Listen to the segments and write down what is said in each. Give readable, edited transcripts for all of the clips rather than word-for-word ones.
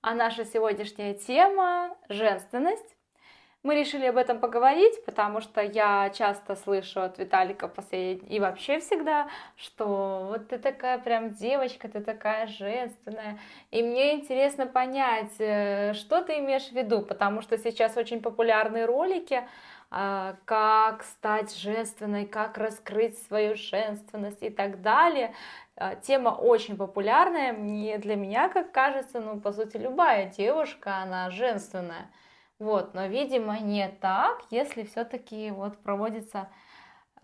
А наша сегодняшняя тема – женственность. Мы решили об этом поговорить, потому что я часто слышу от Виталика и вообще всегда, что вот ты такая прям девочка, ты такая женственная. И мне интересно понять, что ты имеешь в виду, потому что сейчас очень популярны ролики, как стать женственной, как раскрыть свою женственность и так далее. Тема очень популярная, для меня, как кажется, ну, по сути, любая девушка, она женственная. Вот, но, видимо, не так, если все-таки вот проводится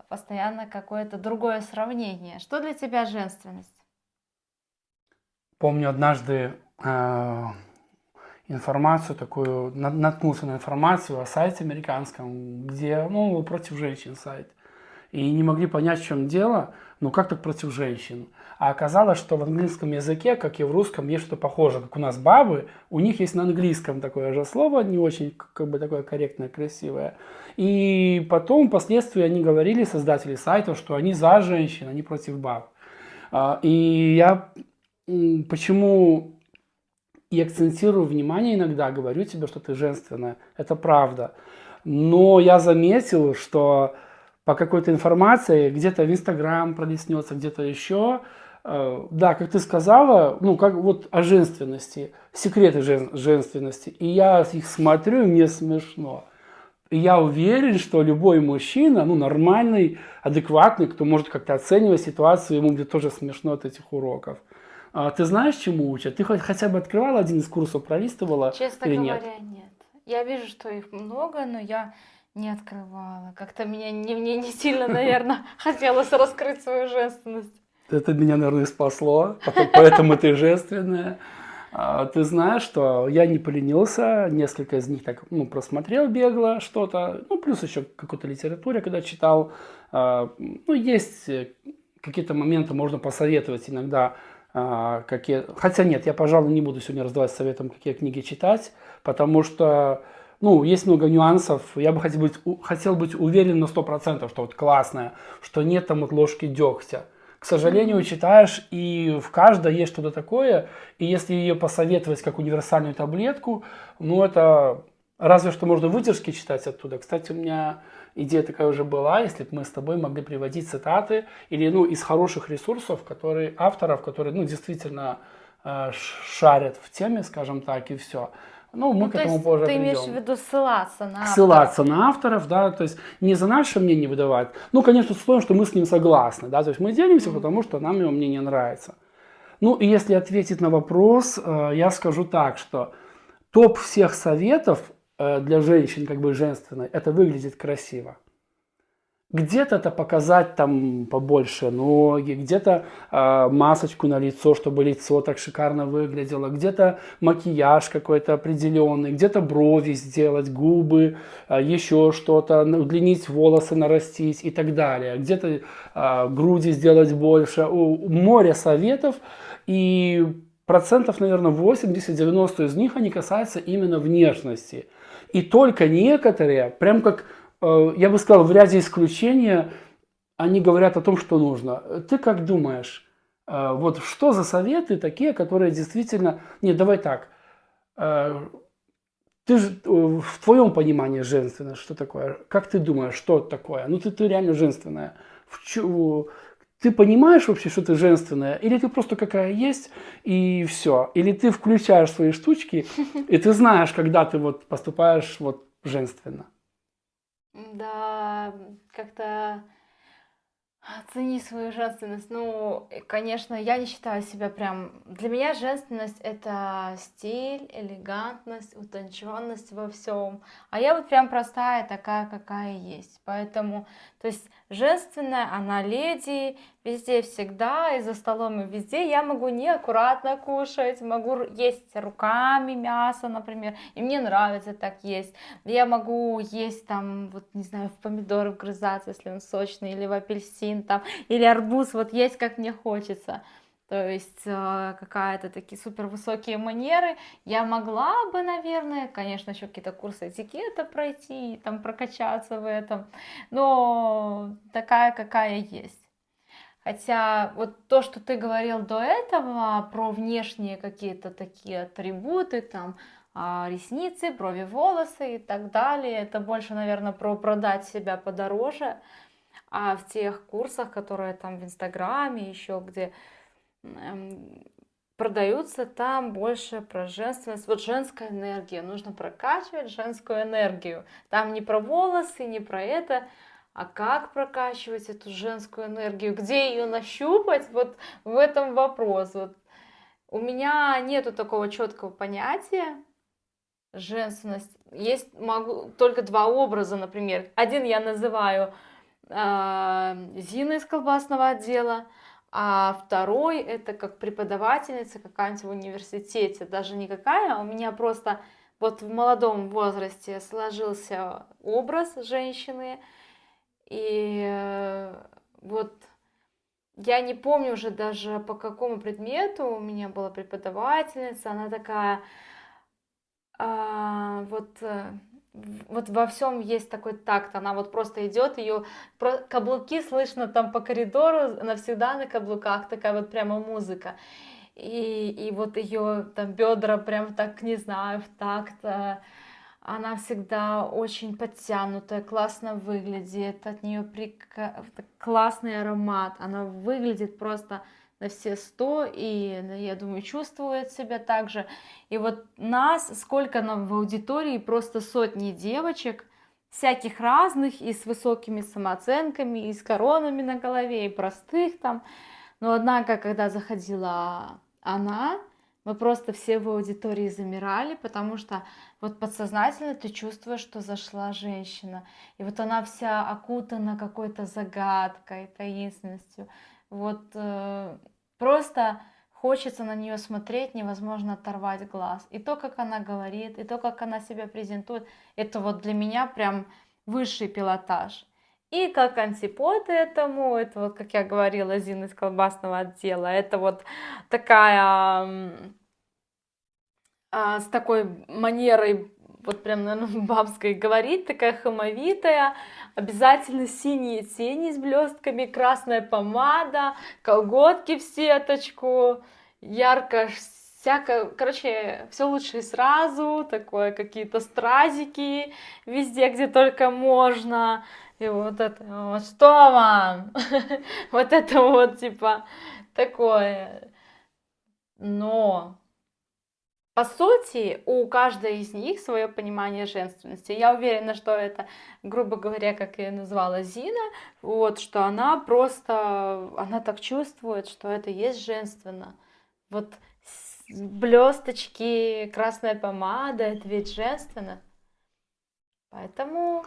постоянно какое-то другое сравнение. Что для тебя женственность? Помню однажды информацию такую, наткнулся на информацию о сайте американском, где, ну, против женщин сайт. И не могли понять, в чем дело, ну как так против женщин. А оказалось, что в английском языке, как и в русском, есть что-то похожее, как у нас бабы, у них есть на английском такое же слово, не очень как бы такое корректное, красивое. И потом, впоследствии, они говорили, создатели сайта, что они за женщин, они против баб. И я почему и акцентирую внимание иногда, говорю тебе, что ты женственная. Это правда. Но я заметил, что по какой-то информации где-то в Инстаграм пролистнется, где-то еще. Да, как ты сказала, ну, как вот о женственности, секреты женственности. И я их смотрю, и мне смешно. И я уверен, что любой мужчина, ну, нормальный, адекватный, кто может как-то оценивать ситуацию, ему будет тоже смешно от этих уроков. Ты знаешь, чему учат? Ты хотя бы открывала один из курсов, пролистывала Честно или нет? говоря, нет. Я вижу, что их много, но я не открывала. Как-то мне не сильно, наверное, хотелось раскрыть свою женственность. Это меня, наверное, спасло, поэтому ты женственная. Ты знаешь, что я не поленился, несколько из них так, ну, просмотрел бегло что-то, ну, плюс еще какую-то литературу, когда читал. Ну, есть какие-то моменты, можно посоветовать иногда, какие... Хотя нет, я, пожалуй, не буду сегодня раздавать советом, какие книги читать, потому что, ну, есть много нюансов. Я бы хотел быть уверен на 100%, что вот классное, что нет там вот ложки дегтя. К сожалению, Мгм. читаешь, и в каждой есть что-то такое, и если ее посоветовать как универсальную таблетку, ну это разве что можно выдержки читать оттуда. Кстати, у меня идея такая уже была, если бы мы с тобой могли приводить цитаты или, ну, из хороших ресурсов, которые, авторов, которые, ну, действительно шарят в теме, скажем так, и все. Ну, мы Ну, к то этому есть позже ты имеешь в придем. виду ссылаться на авторов? Ссылаться на авторов, да, то есть не за наше мнение выдавать, ну, конечно, с условием, что мы с ним согласны, да, то есть мы делимся, потому что нам его мнение нравится. Ну, и если ответить на вопрос, я скажу так, что топ всех советов для женщин, как бы женственной, это выглядит красиво. Где-то это показать там побольше ноги, где-то масочку на лицо, чтобы лицо так шикарно выглядело, где-то макияж какой-то определенный, где-то брови сделать, губы, еще что-то, удлинить волосы, нарастить и так далее, где-то груди сделать больше. Море советов, и процентов, наверное, 80-90 из них они касаются именно внешности. И только некоторые, прям как я бы сказал, в ряде исключения они говорят о том, что нужно. Ты как думаешь, вот что за советы такие, которые действительно... Нет, давай так. Э, Ты же в твоем понимании женственность, что такое? Как ты думаешь, что такое? Ну ты реально женственная. Ты понимаешь вообще, что ты женственная? Или ты просто какая есть, и все? Или ты включаешь свои штучки, и ты знаешь, когда ты вот поступаешь вот женственно? Да, как-то оцени свою женственность. Ну, конечно, я не считаю себя прям... Для меня женственность — это стиль, элегантность, утонченность во всем. А я вот прям простая, такая, какая есть. Поэтому, то есть женственная, она леди, везде, всегда, и за столом, и везде. Я могу неаккуратно кушать, могу есть руками мясо, например, и мне нравится так есть. Я могу есть там, вот не знаю, в помидоры вгрызаться, если он сочный, или в апельсин там, или арбуз, вот есть как мне хочется. То есть какая-то такие супер высокие манеры. Я могла бы, наверное, конечно, еще какие-то курсы этикета пройти, там прокачаться в этом, но такая, какая есть. Хотя вот то, что ты говорил до этого про внешние какие-то такие атрибуты, там ресницы, брови, волосы и так далее, это больше, наверное, про продать себя подороже. А в тех курсах, которые там в Инстаграме, еще где продаются, там больше про женственность. Вот женская энергия, нужно прокачивать женскую энергию. Там не про волосы, не про это, а как прокачивать эту женскую энергию, где ее нащупать, вот в этом вопрос. Вот у меня нету такого четкого понятия женственность. Есть могу только два образа, например. Один я называю Зина из колбасного отдела, а второй это как преподавательница какая-нибудь в университете, даже никакая, а у меня просто вот в молодом возрасте сложился образ женщины, и вот я не помню уже даже по какому предмету у меня была преподавательница, она такая, вот во всем есть такой такт, она вот просто идет, ее каблуки слышно там по коридору, навсегда на каблуках, такая вот прямо музыка. И вот ее там бедра прям так, не знаю, в такт. Она всегда очень подтянутая, классно выглядит, от нее классный аромат, она выглядит просто на все 100, и, я думаю, чувствует себя так же. И вот нас, сколько нам в аудитории, просто сотни девочек, всяких разных, и с высокими самооценками, и с коронами на голове, и простых там. Но однако, когда заходила она, мы просто все в аудитории замирали, потому что вот подсознательно ты чувствуешь, что зашла женщина. И вот она вся окутана какой-то загадкой, таинственностью. Вот просто хочется на нее смотреть, невозможно оторвать глаз. И то, как она говорит, и то, как она себя презентует, это вот для меня прям высший пилотаж. И как антипод этому, это вот, как я говорила, Зина из колбасного отдела, это вот такая, с такой манерой, вот прям, наверное, бабской говорить, такая хамовитая, обязательно синие тени с блестками, красная помада, колготки в сеточку, ярко всякое, короче, все лучше и сразу, такое какие-то стразики везде, где только можно. И вот это вот, что вам? Вот это вот, типа, такое. Но, по сути, у каждой из них свое понимание женственности. Я уверена, что это, грубо говоря, как я назвала Зина, вот, что она просто, она так чувствует, что это есть женственно. Вот блесточки, красная помада, это ведь женственно. Поэтому...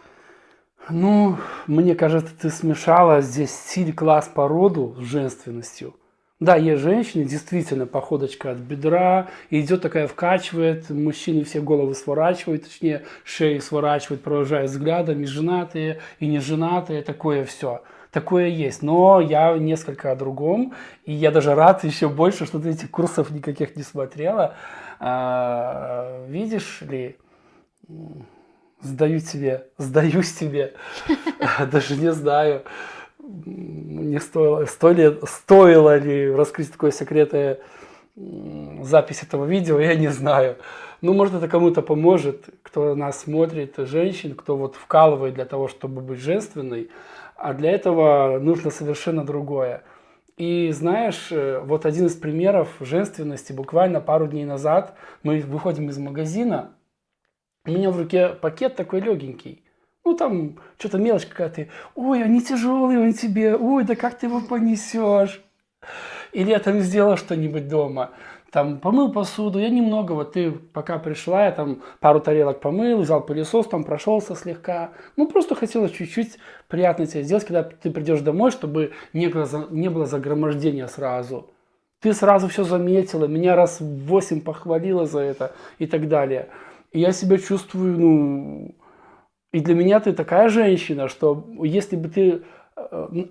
Ну, мне кажется, ты смешала здесь стиль, класс, породу с женственностью. Да, есть женщины, действительно, походочка от бедра, и идет такая, вкачивает, мужчины все головы сворачивают, точнее, шеи сворачивают, провожая взглядом, и женатые, и неженатые, такое все. Такое есть, но я несколько о другом, и я даже рад еще больше, что ты этих курсов никаких не смотрела. Видишь ли, сдаюсь тебе, даже не знаю, не стоило ли раскрыть такое секретное запись этого видео, я не знаю. Ну, может, это кому-то поможет, кто нас смотрит, женщин, кто вот вкалывает для того, чтобы быть женственной, а для этого нужно совершенно другое. И знаешь, вот один из примеров женственности, буквально пару дней назад мы выходим из магазина, у меня в руке пакет такой легенький. Ну, там что-то мелочь какая-то. Ой, они тяжелые, он тебе. Ой, да как ты его понесешь? Или я там сделал что-нибудь дома. Там помыл посуду, я немного, вот ты пока пришла, я там пару тарелок помыл, взял пылесос, там прошелся слегка. Ну, просто хотелось чуть-чуть приятно тебе сделать, когда ты придешь домой, чтобы не было загромождения сразу. Ты сразу все заметила, меня раз в 8 похвалила за это и так далее. И я себя чувствую, ну... И для меня ты такая женщина, что если бы ты...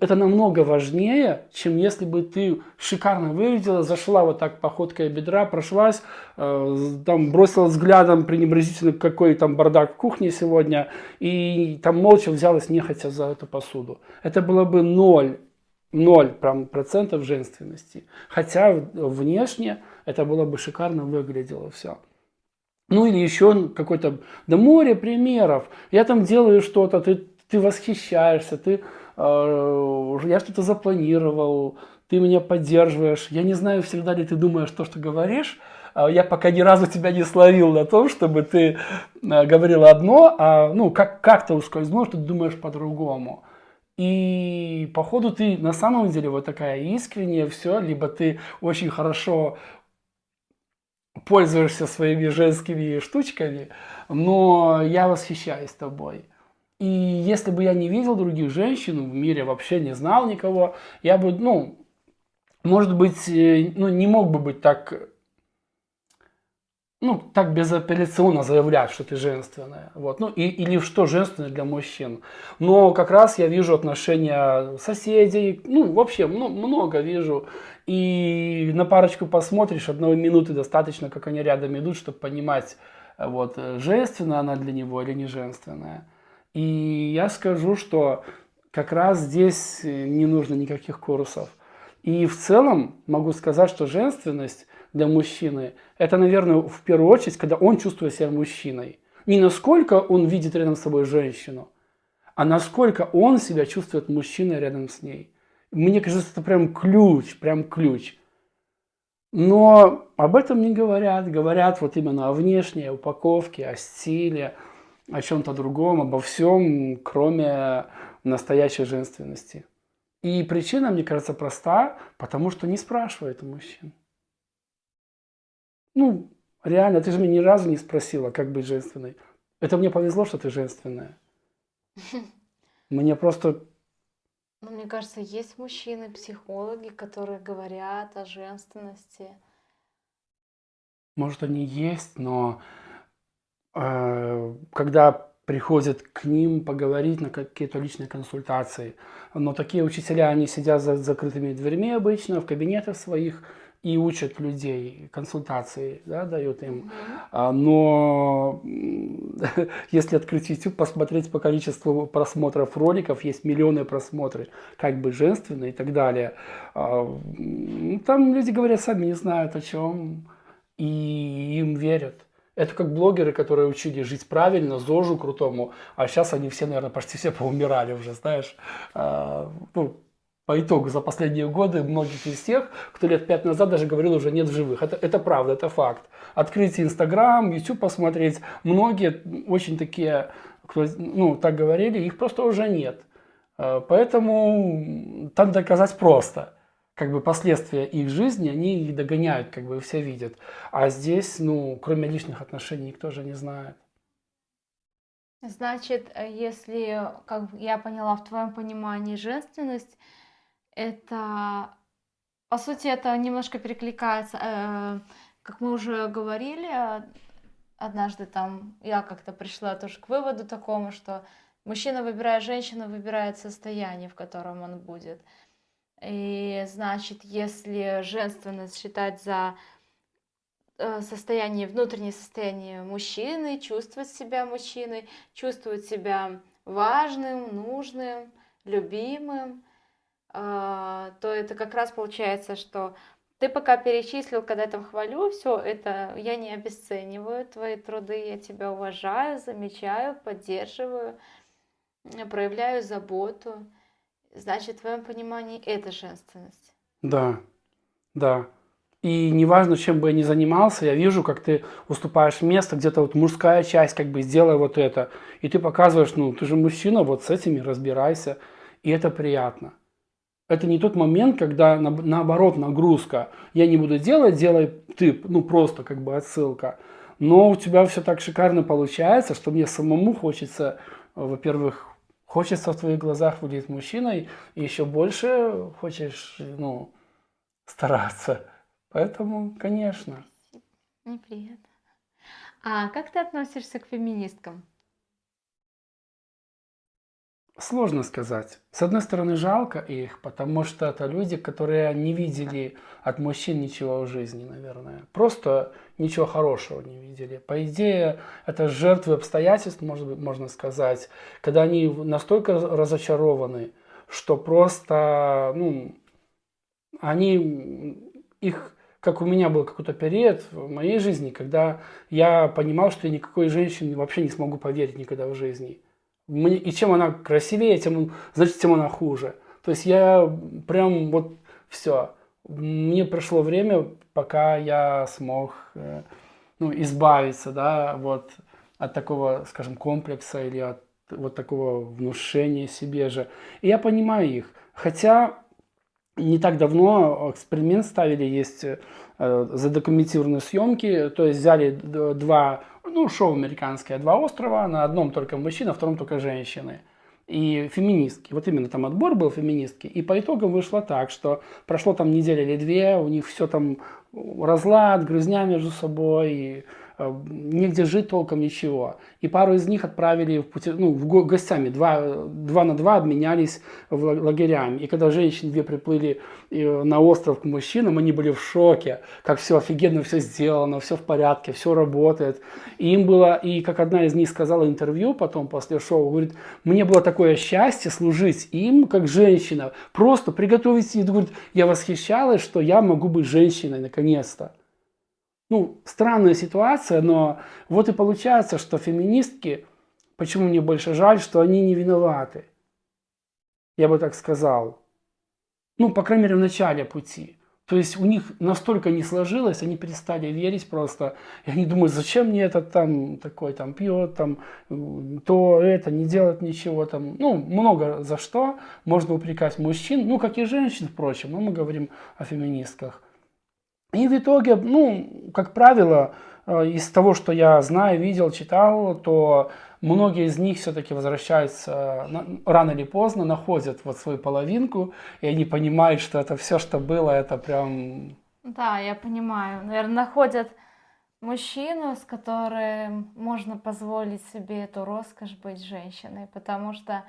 Это намного важнее, чем если бы ты шикарно выглядела, зашла вот так походкой бедра, прошлась, там бросила взглядом пренебрежительно, какой там бардак в кухне сегодня, и там молча взялась нехотя за эту посуду. Это было бы ноль. ноль прям процентов женственности. Хотя внешне это было бы шикарно выглядело все. Ну или еще какой-то, да море примеров. Я там делаю что-то, ты восхищаешься, я что-то запланировал, ты меня поддерживаешь. Я не знаю, всегда ли ты думаешь то, что говоришь. Я пока ни разу тебя не словил на том, чтобы ты говорил одно, а ну, как-то ускользнул, что ты думаешь по-другому. И походу ты на самом деле вот такая искренняя, все, либо ты очень хорошо пользуешься своими женскими штучками, но я восхищаюсь тобой. И если бы я не видел других женщин в мире, вообще не знал никого, я бы, ну, может быть, ну, не мог бы быть так, ну, так безапелляционно заявлять, что ты женственная. Вот. Ну, или что женственное для мужчин. Но как раз я вижу отношения соседей, ну, вообще много вижу. И на парочку посмотришь, 1 минуты достаточно, как они рядом идут, чтобы понимать, вот, женственная она для него или не женственная. И я скажу, что как раз здесь не нужно никаких курсов. И в целом могу сказать, что женственность для мужчины это, наверное, в первую очередь, когда он чувствует себя мужчиной. Не насколько он видит рядом с собой женщину, а насколько он себя чувствует мужчиной рядом с ней. Мне кажется, это прям ключ, прям ключ. Но об этом не говорят. Говорят вот именно о внешней упаковке, о стиле, о чем-то другом, обо всем, кроме настоящей женственности. И причина, мне кажется, проста, потому что не спрашивают у мужчин. Ну, реально, ты же меня ни разу не спросила, как быть женственной. Это мне повезло, что ты женственная. Мне просто, Ну, мне кажется, есть мужчины-психологи, которые говорят о женственности. может, они есть, но когда приходят к ним поговорить на какие-то личные консультации. Но такие учителя, они сидят за закрытыми дверьми обычно, в кабинетах своих и учат людей, консультации, да, дают им. Мгм. Но если открыть YouTube, посмотреть по количеству просмотров роликов, есть миллионы просмотров, как бы женственно и так далее. Там люди говорят, сами не знают о чем, и им верят. Это как блогеры, которые учили жить правильно, ЗОЖу крутому, а сейчас они все, наверное, почти все поумирали уже, знаешь. Ну, по итогу за последние годы многих из тех, кто лет 5 назад даже говорил, уже нет в живых. Это правда, это факт. Открыть Инстаграм, YouTube посмотреть, многие очень такие, кто, ну, так говорили, их просто уже нет. Поэтому там доказать просто. Как бы последствия их жизни, они их догоняют, как бы все видят. А здесь, ну, кроме личных отношений, никто же не знает. Значит, если, как я поняла, в твоем понимании женственность, это, по сути, это немножко перекликается, как мы уже говорили, однажды там я как-то пришла тоже к выводу такому, что мужчина, выбирая женщину, выбирает состояние, в котором он будет. И значит, если женственность считать за состояние, внутреннее состояние мужчины, чувствовать себя мужчиной, чувствовать себя важным, нужным, любимым, то это как раз получается, что ты пока перечислил, когда я там хвалю, все это я не обесцениваю твои труды, я тебя уважаю, замечаю, поддерживаю, проявляю заботу. Значит, в твоем понимании это женственность. Да, да. И неважно, чем бы я ни занимался, я вижу, как ты уступаешь место, где-то вот мужская часть, как бы сделай вот это. И ты показываешь, ну, ты же мужчина, вот с этими разбирайся. И это приятно. Это не тот момент, когда наоборот нагрузка. Я не буду делать, делай ты, ну просто как бы отсылка. Но у тебя все так шикарно получается, что мне самому хочется, во-первых, хочется в твоих глазах выглядеть мужчиной, и еще больше хочешь, ну, стараться. Поэтому, конечно. Мне приятно. А как ты относишься к феминисткам? Сложно сказать. С одной стороны, жалко их, потому что это люди, которые не видели от мужчин ничего в жизни, наверное. Просто ничего хорошего не видели. По идее, это жертвы обстоятельств, может быть, можно сказать, когда они настолько разочарованы, что просто, ну, их, как у меня был какой-то период в моей жизни, когда я понимал, что я никакой женщине вообще не смогу поверить никогда в жизни. И чем она красивее, значит, тем она хуже. То есть я прям вот все. Мне пришло время, пока я смог ну, избавиться, да, вот от такого, скажем, комплекса или от вот такого внушения себе же. И я понимаю их. Хотя не так давно эксперимент ставили, есть задокументированные съемки, то есть взяли два, ну, шоу американское, два острова, на одном только мужчина, на втором только женщины. И феминистки. Вот именно там отбор был феминистки. И по итогам вышло так, что прошло там неделя или две, у них все там разлад, грызня между собой, и негде жить толком, ничего. И пару из них отправили гостями, два на два обменялись лагерями. И когда женщины две приплыли на остров к мужчинам, они были в шоке, как все офигенно, все сделано, все в порядке, все работает. И им было, и как одна из них сказала интервью потом после шоу, говорит, мне было такое счастье служить им, как женщина, просто приготовить еду. Говорит, я восхищалась, что я могу быть женщиной наконец-то. Ну, странная ситуация, но вот и получается, что феминистки, почему мне больше жаль, что они не виноваты. Я бы так сказал. Ну, по крайней мере, в начале пути. То есть у них настолько не сложилось, они перестали верить просто. И они думают, зачем мне этот там такой там пьет, там то это, не делает ничего там. Ну, много за что можно упрекать мужчин, ну, как и женщин, впрочем, но мы говорим о феминистках. И в итоге, ну, как правило, из того, что я знаю, видел, читал, то многие из них все-таки возвращаются рано или поздно, находят вот свою половинку, и они понимают, что это все, что было, это прям... Да, я понимаю. Наверное, находят мужчину, с которым можно позволить себе эту роскошь быть женщиной, потому что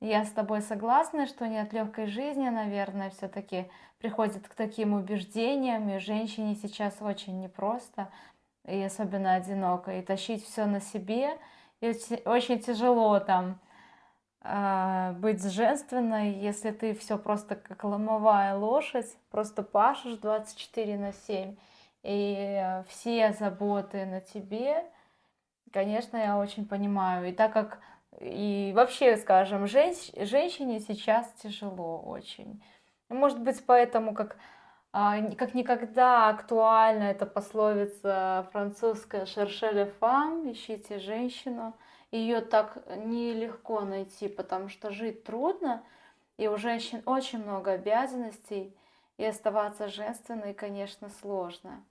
я с тобой согласна, что не от легкой жизни, наверное, все-таки приходит к таким убеждениям, и женщине сейчас очень непросто, и особенно одиноко, и тащить все на себе, и очень тяжело там быть женственной, если ты все просто как ломовая лошадь, просто пашешь 24/7, и все заботы на тебе, конечно, я очень понимаю. И так как и вообще, скажем, женщине сейчас тяжело очень. Может быть, поэтому как никогда актуальна эта пословица французская «cherchez les femmes», ищите женщину. Ее так нелегко найти, потому что жить трудно, и у женщин очень много обязанностей, и оставаться женственной, конечно, сложно.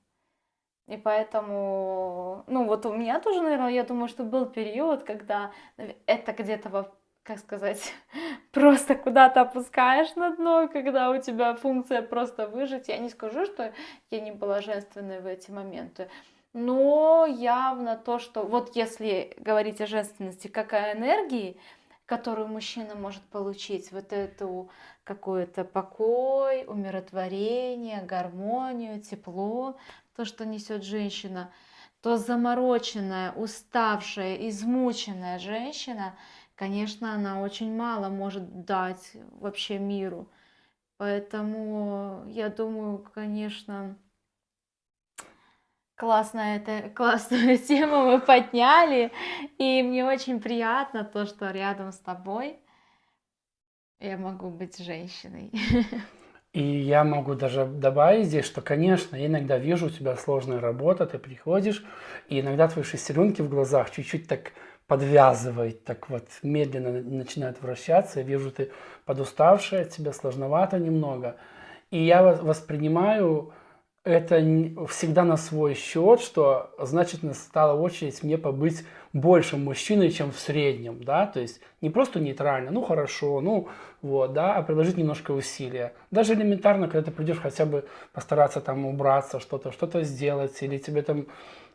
И поэтому, ну вот у меня тоже, наверное, я думаю, что был период, когда это где-то, как сказать, просто куда-то опускаешь на дно, когда у тебя функция просто выжить. Я не скажу, что я не была женственной в эти моменты, но явно то, что вот если говорить о женственности, как о энергии, которую мужчина может получить, вот эту какой-то покой, умиротворение, гармонию, тепло, то, что несет женщина, то замороченная, уставшая, измученная женщина, конечно, она очень мало может дать вообще миру. Поэтому я думаю, конечно, классную тему мы подняли, и мне очень приятно то, что рядом с тобой я могу быть женщиной. И я могу даже добавить здесь, что, конечно, я иногда вижу, у тебя сложная работа, ты приходишь, и иногда твои шестеренки в глазах чуть-чуть так подвязывает, так вот медленно начинают вращаться. Я вижу, ты подуставшая, тебе сложновато немного. И я воспринимаю это всегда на свой счет, что значит настала очередь мне побыть больше мужчиной, чем в среднем, да, то есть не просто нейтрально, ну хорошо, ну вот, да, а приложить немножко усилия. Даже элементарно, когда ты придешь хотя бы постараться там убраться, что-то сделать, или тебе там,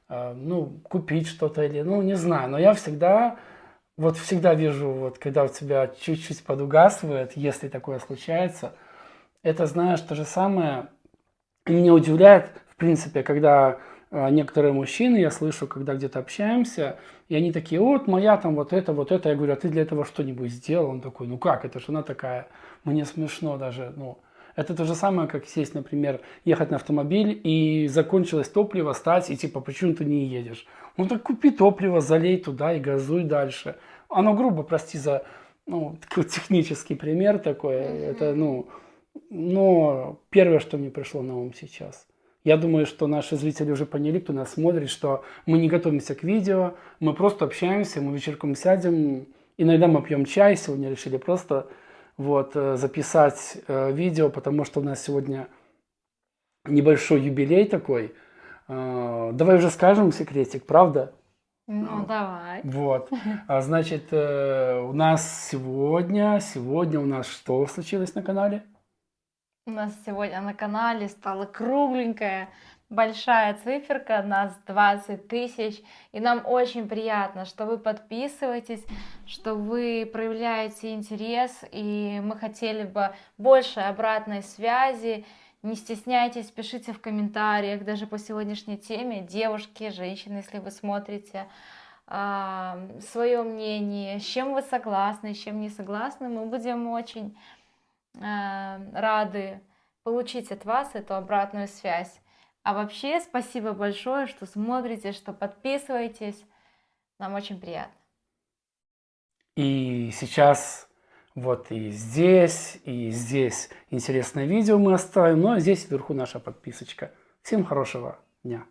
ну, купить что-то, или, ну, не знаю, но я всегда вижу, вот, когда у тебя чуть-чуть подугасывает, если такое случается, это, знаешь, то же самое. И меня удивляет, в принципе, когда некоторые мужчины, я слышу, когда где-то общаемся, и они такие, вот моя там вот это, вот это. Я говорю, а ты для этого что-нибудь сделал? Он такой, ну как, это же она такая, мне смешно даже, ну. Это то же самое, как сесть, например, ехать на автомобиль, и закончилось топливо, стать, и типа, почему ты не едешь? Ну так купи топливо, залей туда и газуй дальше. Оно грубо, прости за, ну, такой технический пример такой, это, ну, но первое, что мне пришло на ум сейчас. Я думаю, что наши зрители уже поняли, кто нас смотрит, что мы не готовимся к видео, мы просто общаемся, мы вечерком сядем, иногда мы пьем чай, сегодня решили просто вот, записать видео, потому что у нас сегодня небольшой юбилей такой. Давай уже скажем секретик, правда? Ну, давай. Вот. Значит, у нас сегодня у нас что случилось на канале? У нас сегодня на канале стала кругленькая, большая циферка, нас 20 тысяч, и нам очень приятно, что вы подписываетесь, что вы проявляете интерес, и мы хотели бы больше обратной связи. Не стесняйтесь, пишите в комментариях, даже по сегодняшней теме, девушки, женщины, если вы смотрите, свое мнение, с чем вы согласны, с чем не согласны, мы будем очень рады получить от вас эту обратную связь. А вообще, спасибо большое, что смотрите, что подписываетесь. Нам очень приятно. И сейчас вот и здесь интересное видео мы оставим, ну а здесь вверху наша подписочка. Всем хорошего дня.